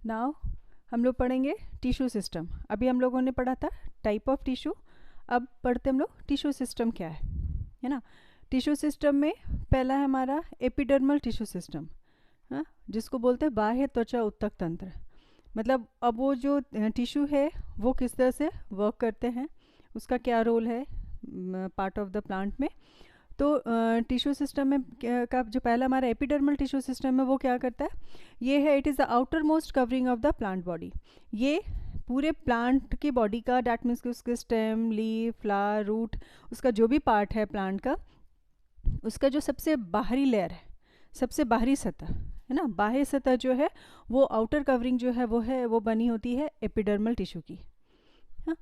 Now हम लोग पढ़ेंगे टिश्यू सिस्टम। अभी हम लोगों ने पढ़ा था टाइप ऑफ टिश्यू, अब पढ़ते हम लोग टिश्यू सिस्टम क्या है ना। टिश्यू सिस्टम में पहला है हमारा एपिडर्मल टिश्यू सिस्टम, हाँ, जिसको बोलते हैं बाह्य त्वचा उत्तक तंत्र। मतलब अब वो जो टिश्यू है वो किस तरह से वर्क करते हैं, उसका क्या रोल है पार्ट ऑफ द प्लांट में। तो टिश्यू सिस्टम में का जो पहला हमारा एपिडर्मल टिश्यू सिस्टम है वो क्या करता है, ये है it is the outer most covering of the plant body. ये पूरे प्लांट की बॉडी का, डैट मीन्स कि उसके स्टेम, लीफ, फ्लावर, रूट, उसका जो भी पार्ट है प्लांट का, उसका जो सबसे बाहरी लेयर है, सबसे बाहरी सतह है ना, बाह्य सतह जो है वो आउटर कवरिंग जो है वो बनी होती है एपिडर्मल टिश्यू की। हाँ,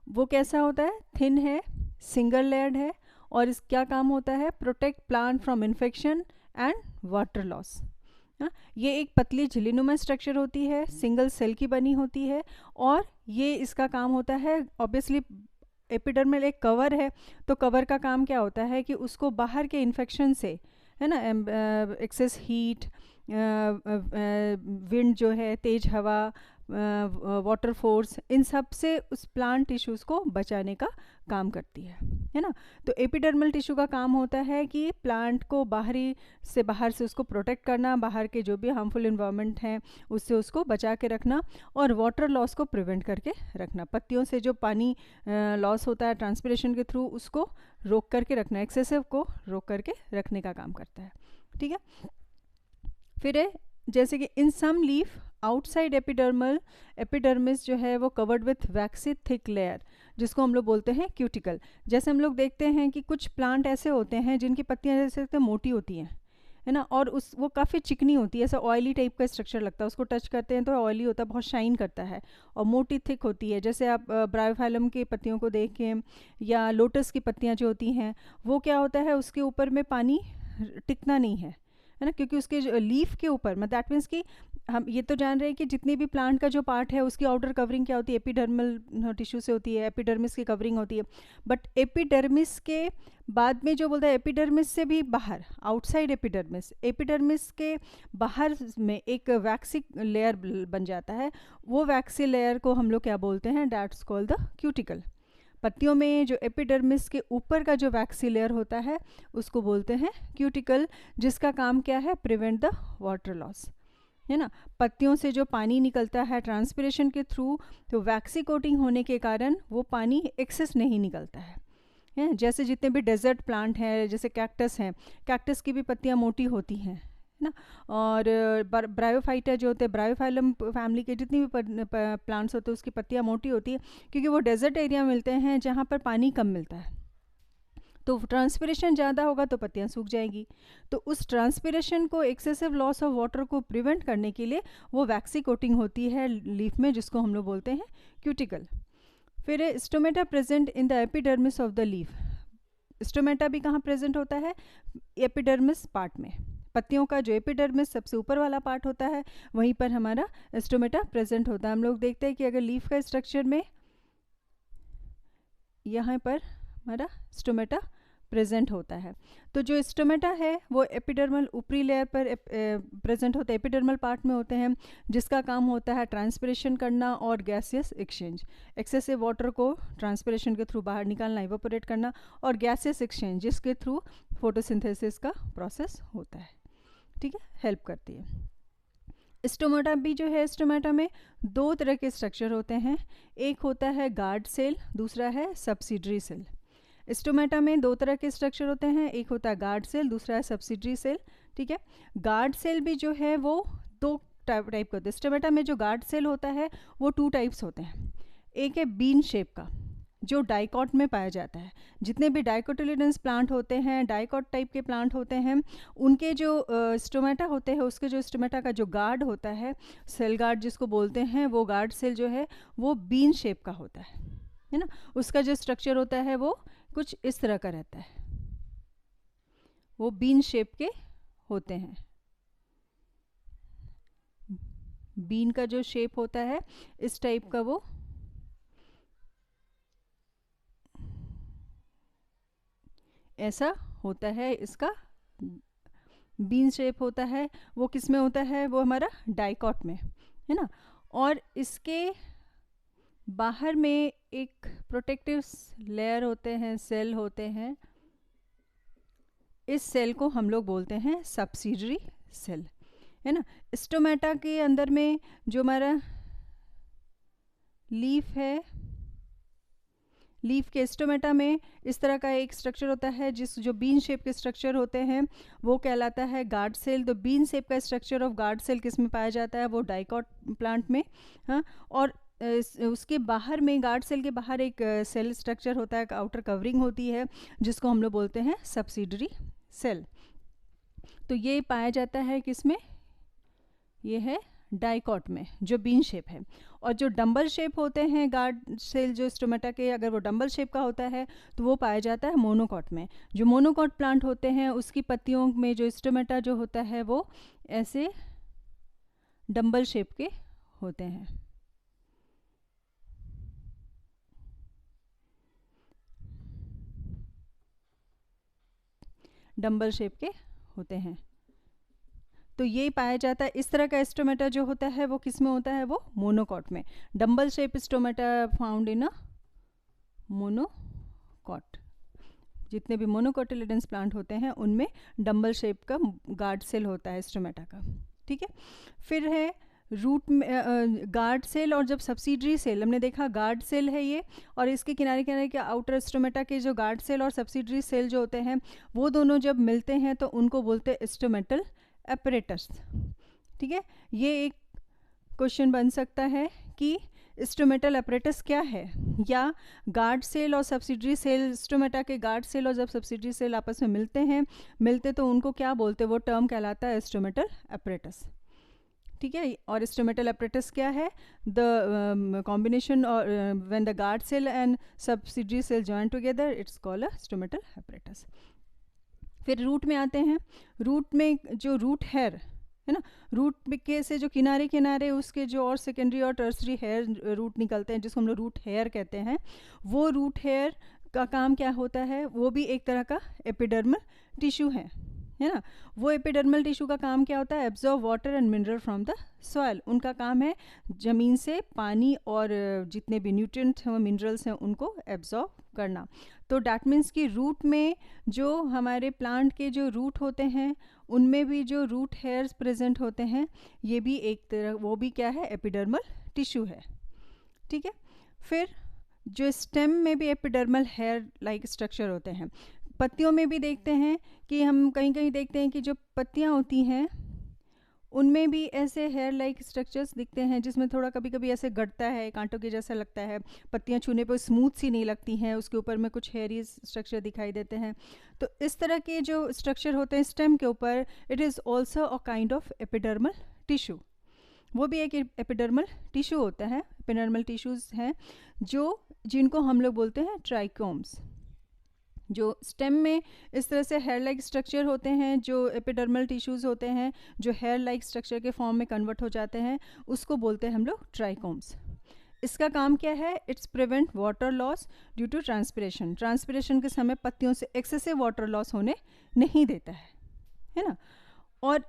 वो कैसा होता है, थिन है, सिंगल लेयर्ड है, और इस क्या काम होता है, protect plant from infection and water loss. हाँ, ये एक पतली झिल्लीनुमा स्ट्रक्चर होती है, सिंगल सेल की बनी होती है, और ये इसका काम होता है, ऑब्वियसली एपिडर्मल एक कवर है, तो कवर का काम क्या होता है कि उसको बाहर के इन्फेक्शन से, है ना, एक्सेस हीट, विंड जो है, तेज हवा, वाटर फोर्स, इन सब से उस प्लांट टिश्यूज़ को बचाने का काम करती है ना। तो एपिडर्मल टिश्यू का काम होता है कि प्लांट को बाहर से उसको प्रोटेक्ट करना, बाहर के जो भी हार्मफुल इन्वायरमेंट हैं उससे उसको बचा के रखना, और वाटर लॉस को प्रिवेंट करके रखना। पत्तियों से जो पानी लॉस होता है ट्रांसपिरेशन के थ्रू, उसको रोक करके रखना, एक्सेसिव को रोक करके रखने का काम करता है। ठीक है, फिर है जैसे कि इन सम लीफ आउटसाइड एपिडर्मिस जो है वो covered with vaccine thick layer, जिसको हम लोग बोलते हैं क्यूटिकल। जैसे हम लोग देखते हैं कि कुछ प्लांट ऐसे होते हैं जिनकी पत्तियां जैसे मोटी होती हैं, है ना, और वो काफ़ी चिकनी होती है, ऐसा ऑयली टाइप का स्ट्रक्चर लगता है, उसको टच करते हैं तो ऑयली होता है, बहुत शाइन करता है, और मोटी थिक होती है। जैसे आप ब्रायोफाइलम की पत्तियों को देखें, या लोटस की पत्तियां जो होती हैं, वो क्या होता है, उसके ऊपर में पानी टिकना नहीं है ना, क्योंकि उसके जो लीफ के ऊपर, मतलब दैट मीन्स कि हम ये तो जान रहे हैं कि जितनी भी प्लांट का जो पार्ट है उसकी आउटर कवरिंग क्या होती है, एपिडर्मल टिश्यू से होती है, एपिडर्मिस की कवरिंग होती है। बट एपिडर्मिस के बाद में जो बोलता है एपिडर्मिस से भी बाहर, आउटसाइड एपिडर्मिस के बाहर में एक वैक्सी लेयर बन जाता है। वो वैक्सी लेयर को हम लोग क्या बोलते हैं, दैट्स कॉल्ड द क्यूटिकल। पत्तियों में जो एपिडर्मिस के ऊपर का जो वैक्सी लेयर होता है उसको बोलते हैं क्यूटिकल, जिसका काम क्या है, प्रिवेंट द वाटर लॉस, है ना। पत्तियों से जो पानी निकलता है ट्रांसपिरेशन के थ्रू, तो वैक्सी कोटिंग होने के कारण वो पानी एक्सेस नहीं निकलता है। जैसे जितने भी डेजर्ट प्लांट हैं, जैसे कैक्टस हैं, कैक्टस की भी पत्तियां मोटी होती हैं, है ना। और ब्रायोफाइटा जो होते हैं, ब्रायोफाइलम फैमिली के जितनी भी प्लांट्स होते हैं उसकी पत्तियां मोटी होती है, क्योंकि वो डेजर्ट एरिया मिलते हैं जहाँ पर पानी कम मिलता है। तो ट्रांसपिरेशन ज़्यादा होगा तो पत्तियां सूख जाएंगी। तो उस ट्रांसपिरेशन को, एक्सेसिव लॉस ऑफ वाटर को प्रिवेंट करने के लिए वो वैक्सी कोटिंग होती है लीफ में, जिसको हम लोग बोलते हैं क्यूटिकल। फिर stomata present in the epidermis of the leaf. Stomata भी कहाँ प्रेजेंट होता है, एपिडर्मिस पार्ट में। पत्तियों का जो एपिडर्मिस सबसे ऊपर वाला पार्ट होता है, वहीं पर हमारा स्टोमेटा प्रेजेंट होता है। हम लोग देखते हैं कि अगर लीफ का स्ट्रक्चर में यहाँ पर हमारा स्टोमेटा प्रेजेंट होता है, तो जो स्टोमेटा है वो एपिडर्मल ऊपरी लेयर पर प्रेजेंट होता है, एपिडर्मल पार्ट में होते हैं, जिसका काम होता है ट्रांसपिरेशन करना और गैसियस एक्सचेंज, एक्सेसिव वाटर को ट्रांसपिरेशन के थ्रू बाहर निकालना, इवेपोरेट करना, और गैसियस एक्सचेंज जिसके थ्रू फोटोसिंथेसिस का प्रोसेस होता है। ठीक है, हेल्प करती है। स्टोमेटा भी जो है, स्टोमेटा में दो तरह के स्ट्रक्चर होते हैं, एक होता है गार्ड सेल, दूसरा है सब्सिडरी सेल। स्टोमेटा में दो तरह के स्ट्रक्चर होते हैं, एक होता है गार्ड सेल, दूसरा है सब्सिडरी सेल। ठीक है, गार्ड सेल भी जो है वो दो टाइप का होता है। स्टोमेटा में जो गार्ड सेल होता है वो टू टाइप्स होते हैं। एक है बीन शेप का, जो डाइकॉट में पाया जाता है। जितने भी डाइकोटिलिडेंस प्लांट होते हैं, डाइकॉट टाइप के प्लांट होते हैं, उनके जो स्टोमेटा होते हैं, उसके जो स्टोमेटा का जो गार्ड होता है, सेल गार्ड जिसको बोलते हैं, वो गार्ड सेल जो है वो बीन शेप का होता है ना। उसका जो स्ट्रक्चर होता है वो कुछ इस तरह का रहता है, वो बीन शेप के होते हैं। बीन का जो शेप होता है इस टाइप का वो ऐसा होता है, इसका बीन शेप होता है। वो किस में होता है, वो हमारा डाइकॉट में, है ना। और इसके बाहर में एक प्रोटेक्टिव लेयर होते हैं, सेल होते हैं। इस सेल को हम लोग बोलते हैं सब्सिडरी सेल, है ना। स्टोमेटा के अंदर में जो हमारा लीफ है, लीफ के स्टोमेटा में इस तरह का एक स्ट्रक्चर होता है, जो बीन शेप के स्ट्रक्चर होते हैं वो कहलाता है गार्ड सेल। तो बीन शेप का स्ट्रक्चर ऑफ गार्ड सेल किस में पाया जाता है? वो डाइकॉट प्लांट में। हाँ, और उसके बाहर में, गार्ड सेल के बाहर एक सेल स्ट्रक्चर होता है, आउटर कवरिंग होती है, जिसको हम लोग बोलते हैं सब्सिडरी सेल। तो ये पाया जाता है किसमें? ये है डाइकॉट में, जो बीन शेप है। और जो डंबल शेप होते हैं गार्ड सेल जो स्टोमेटा के, अगर वो डंबल शेप का होता है तो वो पाया जाता है मोनोकॉट में। जो मोनोकॉट प्लांट होते हैं उसकी पत्तियों में जो स्टोमेटा जो होता है वो ऐसे डंबल शेप के होते हैं। डंबल शेप के होते हैं। तो ये पाया जाता है, इस तरह का स्टोमेटा जो होता है वो किस में होता है? वो मोनोकॉट में। Dumbbell shape stomata found in a monocot. जितने भी मोनोकोटिलेडन्स प्लांट होते हैं उनमें डंबल शेप का गार्ड सेल होता है स्टोमेटा का, ठीक है। फिर है रूट में गार्ड सेल, और जब सब्सिडरी सेल, हमने देखा गार्ड सेल है ये, और इसके किनारे किनारे के आउटर स्टोमेटा के जो गार्ड सेल और सब्सिडरी सेल जो होते हैं वो दोनों जब मिलते हैं तो उनको बोलते हैं स्टोमेटल एपरेटस, ठीक है। ये एक क्वेश्चन बन सकता है कि स्टोमेटल एपरेटस क्या है, या गार्ड सेल और सब्सिडरी सेल, स्टोमेटा के गार्ड सेल और जब सब्सिडरी सेल आपस में मिलते तो उनको क्या बोलते हैं? वो टर्म कहलाता है स्टोमेटल एपरेटस, ठीक है। और स्टोमेटल एपरेटस क्या है? द कॉम्बिनेशन और when the guard cell and subsidiary cell join together, it's called a stomatal apparatus. फिर रूट में आते हैं। रूट में जो रूट हेयर है ना, रूट के से जो किनारे किनारे उसके जो और सेकेंडरी और टर्सरी हेयर रूट निकलते हैं, जिसको हम लोग रूट हेयर कहते हैं, वो रूट हेयर का काम क्या होता है? वो भी एक तरह का एपिडर्मल टिश्यू है ना। वो एपिडर्मल टिश्यू का काम क्या होता है? Absorb water and mineral from the soil. उनका काम है ज़मीन से पानी और जितने भी न्यूट्रिएंट्स हैं, मिनरल्स हैं, उनको एब्जॉर्ब करना। तो डैट मीन्स कि रूट में जो हमारे प्लांट के जो रूट होते हैं उनमें भी जो रूट हेयर्स प्रेजेंट होते हैं, ये भी एक तरह, वो भी क्या है? एपिडर्मल टिश्यू है, ठीक है। फिर जो स्टेम में भी एपिडर्मल हेयर लाइक स्ट्रक्चर होते हैं। पत्तियों में भी देखते हैं कि हम कहीं कहीं देखते हैं कि जो पत्तियां होती हैं उनमें भी ऐसे हेयर लाइक स्ट्रक्चर्स दिखते हैं, जिसमें थोड़ा कभी कभी ऐसे गड़ता है, कांटों के जैसा लगता है, पत्तियां छूने पर स्मूथ सी नहीं लगती हैं, उसके ऊपर में कुछ हेयरी स्ट्रक्चर दिखाई देते हैं। तो इस तरह के जो स्ट्रक्चर होते हैं स्टेम के ऊपर, it is also a kind of epidermal tissue. वो भी एक एपिडर्मल टिश्यू होता है। एपिडर्मल टिश्यूज़ हैं जिनको हम लोग बोलते हैं ट्राइकोम्स। जो स्टेम में इस तरह से हेयर लाइक स्ट्रक्चर होते हैं, जो एपिडर्मल टिश्यूज़ होते हैं जो हेयर लाइक स्ट्रक्चर के फॉर्म में कन्वर्ट हो जाते हैं, उसको बोलते हैं हम लोग ट्राइकोम्स। इसका काम क्या है? It's prevent water loss due to transpiration. Transpiration के समय पत्तियों से एक्सेसिव वाटर लॉस होने नहीं देता है ना। और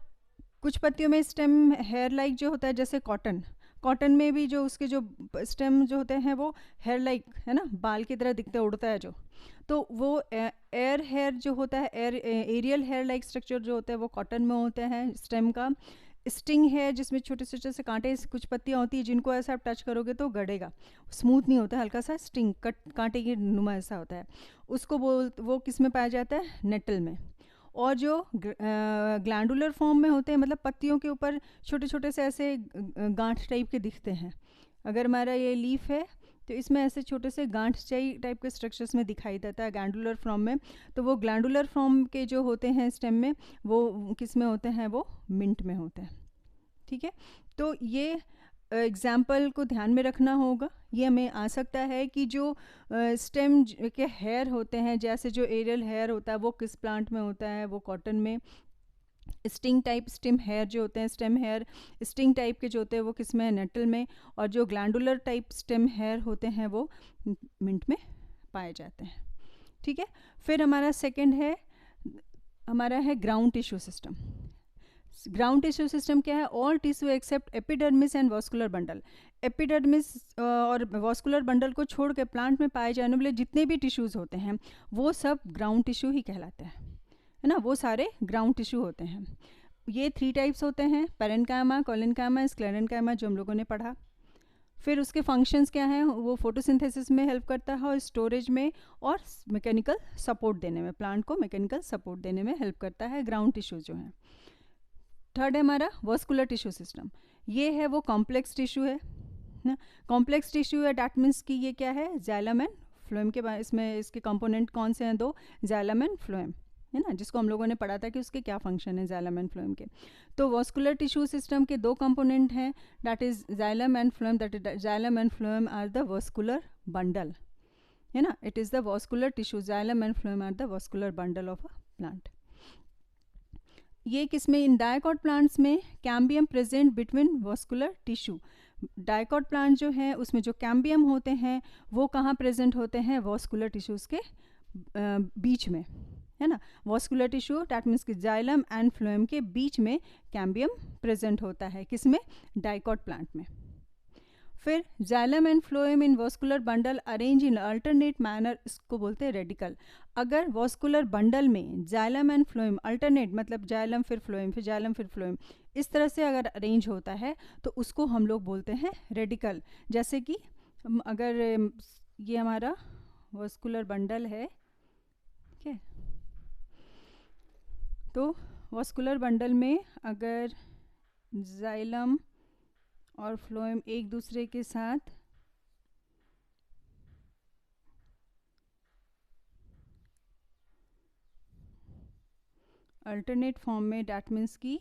कुछ पत्तियों में स्टेम हेयर लाइक जो होता है, जैसे कॉटन में भी जो उसके जो स्टेम जो होते हैं वो हेयर लाइक है ना, बाल की तरह दिखते, उड़ता है जो, तो वो एयर हेयर जो होता है, एरियल हेयर लाइक स्ट्रक्चर जो होता है वो कॉटन में होते हैं स्टेम का। स्टिंग हेयर, जिसमें छोटे छोटे से कांटे, कुछ पत्तियां होती है जिनको ऐसा आप टच करोगे तो गड़ेगा, स्मूथ नहीं होता, हल्का सा स्टिंग कांटे की नुमा ऐसा होता है, उसको वो किस में पाया जाता है? नेटल में। और जो ग्लैंडुलर फॉर्म में होते हैं, मतलब पत्तियों के ऊपर छोटे छोटे से ऐसे गांठ टाइप के दिखते हैं। अगर हमारा ये लीफ है तो इसमें ऐसे छोटे से गांठ टाइप के स्ट्रक्चर्स में दिखाई देता है ग्लैंडुलर फॉर्म में। तो वो ग्लैंडुलर फॉर्म के जो होते हैं स्टेम में, वो किस में होते हैं? वो मिंट में होते हैं, ठीक है। तो ये एग्जाम्पल को ध्यान में रखना होगा। ये हमें आ सकता है कि जो स्टेम के हेयर होते हैं, जैसे जो एरियल हेयर होता है वो किस प्लांट में होता है? वो कॉटन में। स्टिंग टाइप स्टेम हेयर जो होते हैं, स्टेम हेयर स्टिंग टाइप के जो होते हैं वो किस में है? नेटल में। और जो ग्लैंडुलर टाइप स्टेम हेयर होते हैं वो मिंट में पाए जाते हैं, ठीक है। फिर हमारा सेकंड है, हमारा है ground tissue system. Ground tissue system क्या है? All tissue except epidermis and vascular bundle. Epidermis और वॉस्कुलर बंडल को छोड़ के प्लांट में पाए जाने वाले जितने भी टिश्यूज़ होते हैं वो सब ग्राउंड टिश्यू ही कहलाते हैं, है ना, वो सारे ग्राउंड टिश्यू होते हैं। ये 3 टाइप्स होते हैं, पेरेन्काइमा, कोलेनकाइमा, स्क्लेरेन्काइमा, जो हम लोगों ने पढ़ा। फिर उसके फंक्शंस क्या हैं? वो फोटोसिंथेसिस में हेल्प करता है और स्टोरेज में और मैकेनिकल सपोर्ट देने में, प्लांट को मैकेनिकल सपोर्ट देने में हेल्प करता है ग्राउंड टिश्यू जो है। थर्ड है हमारा वॉस्कुलर टिश्यू सिस्टम। ये है वो कॉम्प्लेक्स टिश्यू है ना, कॉम्प्लेक्स टिश्यू है, डैट मीन्स कि ये क्या है? जाइलम एंड फ्लोएम के इसमें इसके कंपोनेंट कौन से हैं? 2, जाइलम एंड फ्लोएम, है ना, जिसको हम लोगों ने पढ़ा था कि उसके क्या फंक्शन है जाइलम एंड फ्लोएम के। तो वॉस्कुलर टिश्यू सिस्टम के 2 कंपोनेंट हैं, that is xylem and phloem. That is xylem and phloem are the vascular bundle, है ना, it is the vascular tissue, xylem and phloem are the vascular bundle of a plant. ये किसमें? इन dicot plants में cambium present between vascular tissue. Dicot plant जो है उसमें जो कैम्बियम होते हैं वो कहाँ प्रेजेंट होते हैं? वॉस्कुलर टिश्यूज़ के बीच में, है ना। वॉस्कुलर टिश्यू डैट मीन्स कि जाइलम एंड फ्लोएम के बीच में कैम्बियम प्रेजेंट होता है, किसमें? डायकॉट प्लांट में। फिर xylem and phloem in vascular bundle arrange in alternate manner, इसको बोलते हैं रेडिकल। अगर वॉस्कुलर बंडल में जाइलम एंड फ्लोएम अल्टरनेट, मतलब जाइलम फिर फ्लोएम फिर जाइलम फिर फ्लोएम, इस तरह से अगर अरेंज होता है तो उसको हम लोग बोलते हैं रेडिकल। जैसे कि अगर ये हमारा वॉस्कुलर बंडल है, ठीक है, तो वॉस्कुलर बंडल में अगर जाइलम और फ्लोएम एक दूसरे के साथ अल्टरनेट फॉर्म में, डैट मीन्स कि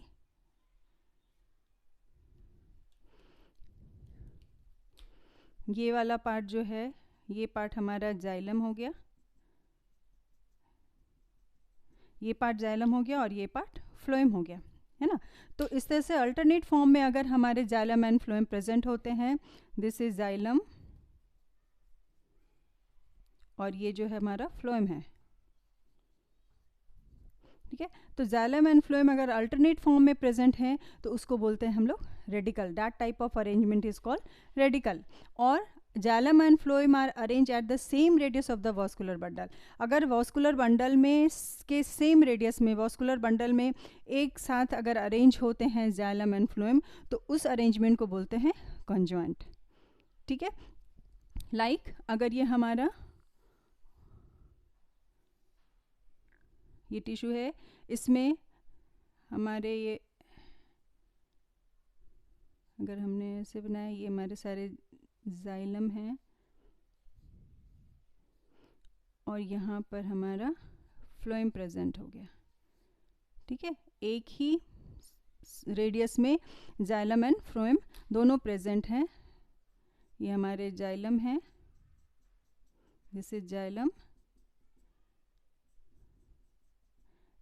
ये वाला पार्ट जो है, ये पार्ट हमारा जाइलम हो गया, ये पार्ट जाइलम हो गया और ये पार्ट फ्लोएम हो गया, है ना। तो इस तरह से अल्टरनेट फॉर्म में अगर हमारे जाइलम एंड फ्लोएम प्रेजेंट होते हैं, दिस इज जाइलम और ये जो है हमारा फ्लोएम है, ठीक है। तो जाइलम एंड फ्लोएम अगर अल्टरनेट फॉर्म में प्रेजेंट हैं तो उसको बोलते हैं हम लोग radical. That type of arrangement is called radical. और xylem and phloem are arrange at the same radius of the vascular bundle. अगर वॉस्कुलर बंडल में के सेम रेडियस में, वॉस्कुलर बंडल में एक साथ अगर अरेंज होते हैं जाइलम एंड फ्लोएम, तो उस अरेंजमेंट को बोलते हैं कंजॉइंट, ठीक है। लाइक अगर ये हमारा ये टिश्यू है, इसमें हमारे ये अगर हमने ऐसे बनाया, ये हमारे सारे जाइलम हैं और यहाँ पर हमारा फ्लोएम प्रेजेंट हो गया, ठीक है। एक ही रेडियस में जाइलम एंड फ्लोएम दोनों प्रेजेंट हैं। ये हमारे जाइलम हैं, this is xylem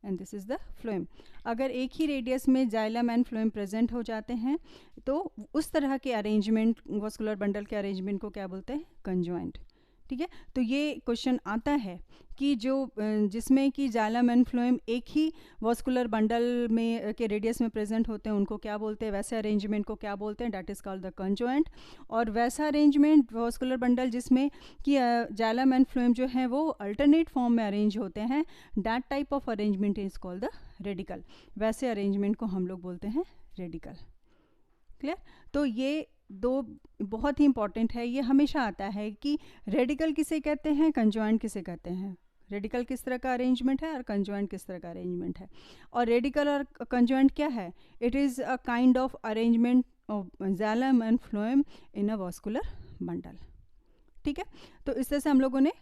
and this is the phloem. अगर एक ही रेडियस में जाइलम एंड फ्लोएम प्रेजेंट हो जाते हैं तो उस तरह के अरेंजमेंट, वॉस्कुलर बंडल के अरेंजमेंट को क्या बोलते हैं? कंजॉइंट, ठीक है। तो ये क्वेश्चन आता है कि जो जिसमें कि जाइलम एंड फ्लोएम एक ही वॉस्कुलर बंडल में के रेडियस में प्रेजेंट होते हैं, उनको क्या बोलते हैं? वैसे अरेंजमेंट को क्या बोलते हैं? That is called the conjoint. और वैसा अरेंजमेंट वॉस्कुलर बंडल जिसमें कि जाइलम एंड फ्लोएम जो है वो अल्टरनेट फॉर्म में अरेंज होते हैं, that type of arrangement is called the radical. वैसे अरेंजमेंट को हम लोग बोलते हैं रेडिकल। क्लियर? तो ये 2 बहुत ही इंपॉर्टेंट है, ये हमेशा आता है कि रेडिकल किसे कहते हैं, कंजॉइंट किसे कहते हैं। रेडिकल किस तरह का अरेंजमेंट है और कंजॉइंट किस तरह का अरेंजमेंट है। और रेडिकल और कंजॉइंट क्या है? It is a kind of arrangement of xylem and phloem in a vascular bundle, ठीक है। तो इस तरह से हम लोगों ने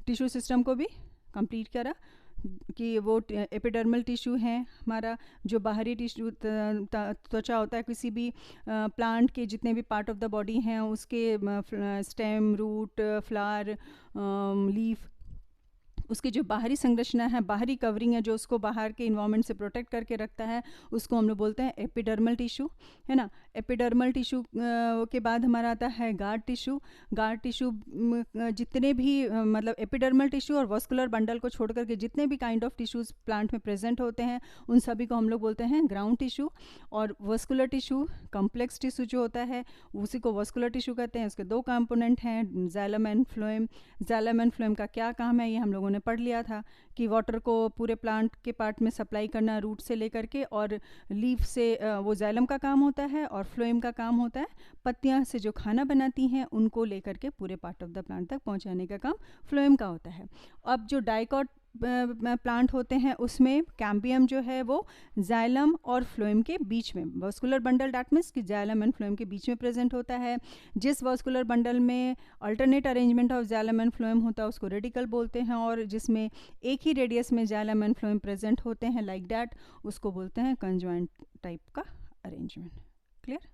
टिश्यू सिस्टम को भी कंप्लीट करा कि वो एपिडर्मल टिश्यू है हमारा, जो बाहरी टिश्यू त्वचा होता है किसी भी प्लांट के, जितने भी पार्ट ऑफ द बॉडी हैं उसके, स्टेम, रूट, फ्लावर, लीफ, उसकी जो बाहरी संरचना है, बाहरी कवरिंग है जो उसको बाहर के इन्वायरमेंट से प्रोटेक्ट करके रखता है, उसको हम लोग बोलते हैं एपिडर्मल टिश्यू, है ना। एपिडर्मल टिश्यू के बाद हमारा आता है गार्ड टिश्यू। गार्ड टिश्यू जितने भी मतलब एपिडर्मल टिश्यू और वस्कुलर बंडल को छोड़ करके जितने भी काइंड ऑफ टिश्यूज़ प्लांट में प्रेजेंट होते हैं उन सभी को हम लोग बोलते हैं ग्राउंड टिश्यू। और वस्कुलर टिश्यू, कम्प्लेक्स टिश्यू जो होता है उसी को वस्कुलर टिश्यू कहते हैं। उसके दो कंपोनेंट हैं, xylem and phloem. Xylem and phloem का क्या काम है ये हम लोगों ने पढ़ लिया था कि वाटर को पूरे प्लांट के पार्ट में सप्लाई करना रूट से लेकर के, और लीफ से वो जाइलम का काम होता है, और फ्लोएम का काम होता है पत्तियां से जो खाना बनाती हैं उनको लेकर के पूरे पार्ट ऑफ द प्लांट तक पहुंचाने का काम फ्लोएम का होता है। अब जो डाइकॉट प्लांट होते हैं उसमें कैम्बियम जो है वो जाइलम और फ्लोएम के बीच में, वस्कुलर बंडल डैट मीन्स कि जाइलम एंड फ्लोएम के बीच में प्रेजेंट होता है। जिस वस्कुलर बंडल में alternate arrangement of xylem and phloem होता है उसको रेडिकल बोलते हैं, और जिसमें एक ही रेडियस में जाइलम एंड फ्लोएम प्रेजेंट होते हैं लाइक दैट, उसको बोलते हैं कंजॉइंट टाइप का अरेंजमेंट। क्लियर?